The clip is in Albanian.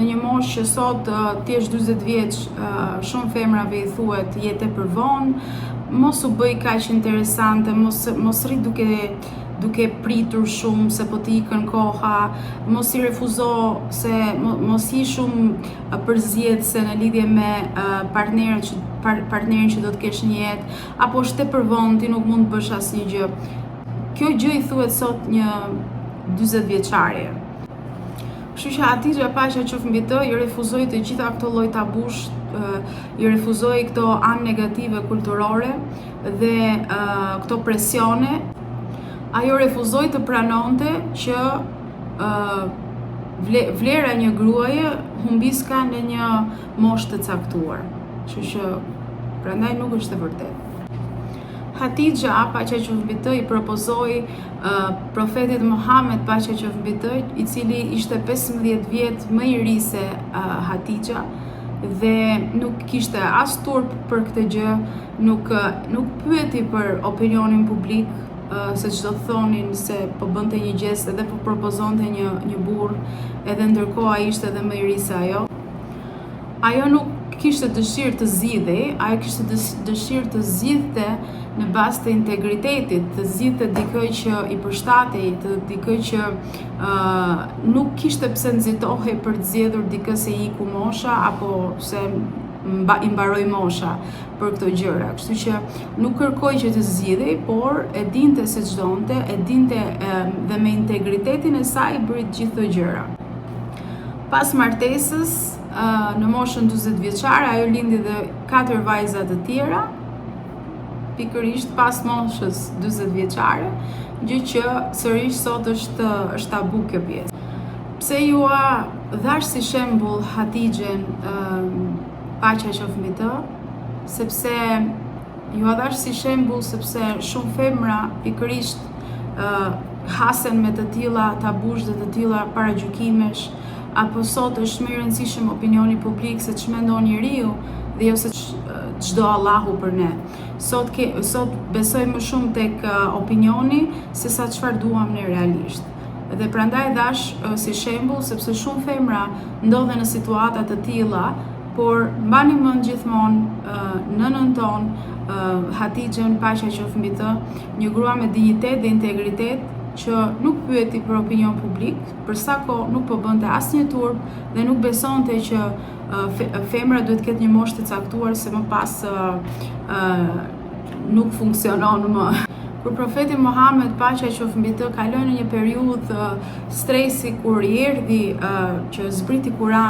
në një moshë që sot ti je 40 vjeç, shumë femrave i thuhet je tepër vonë, mos u bëj kaq interesante, mos rri duke pritur shumë se po t'i ikën koha, mos i refuzo se mos i shumë përzjedhse në lidhje me partnerin që do të kesh një jetë, apo është tepër vonë, ti nuk mund të bësh asnjë gjë. Kjo gjë i thuhet sot një 40 vjeçare. Kështu që Hatixha paqja qoftë mbi të, i refuzoi të gjitha këto lloj tabush, i refuzoi këto anë negative kulturore dhe këto presione. Ajo refuzoi të pranonte që vlera e një gruaje humbiska në një moshë të caktuar. Kështu që prandaj nuk është e vërtetë. Hatixha paqja qoftë mbi të i propozoi profetit Muhammed paqja qoftë mbi të, i cili ishte 15 vjet më i ri se Hatixha dhe nuk kishte as turp për këtë gjë, nuk pyeti për opinionin publik, se çdo thonin se po bënte një gjest edhe po propozonte një burr, edhe ndërkohë ai ishte edhe më i ri se ajo. Ajo nuk kishte dëshirë të zgjidhej, ajo kishte dëshirë të zgjidhte në bazë të integritetit, të zgjidhte dikë që i përshtatej, të dikë që nuk kishte pse nxitohej për të zgjedhur dikë se i iku mosha apo se i mbaroi mosha për këto gjëra. Kështu që nuk kërkoi që të zgjidhej, por e dinte se ç'donte, e dinte dhe me integritetin e saj bëri të gjithë këto gjëra. Pas martesës, në moshën 40 vjeçare, ajo lindi dhe 4 vajza të tjera, pikërisht pas moshës 40 vjeçare, gjë që sërish sot është tabu kjo pjesë. Pse ju dhash si shembull Hatixhen, paqja qoftë mbi të, sepse ju dhash si shembull sepse shumë femra pikërisht hasen me të tilla tabush dhe të tilla paragjykimesh, apo sot është më i rëndësishëm opinioni publik se ç'mendon njeriu dhe jo se ç'do Allahu për ne. Sot besoj më shumë tek opinioni se sa çfarë duam ne realisht. Dhe prandaj dash si shembull sepse shumë femra ndodhen në situata të tilla, por mbani mend gjithmonë nënën tonë, Hatixhen paqja qoftë mbi të, një grua me dinjitet dhe integritet, që nuk pyeti për opinion publik, për sa kohë nuk po bënte asnjë turp dhe nuk besonte që femra duhet ketë një moshë të caktuar se më pas nuk funksionon më. Kur profeti Muhammed paqja qoftë mbi të kaloi në një periudhë stresi kur i erdhi që zbriti Kurani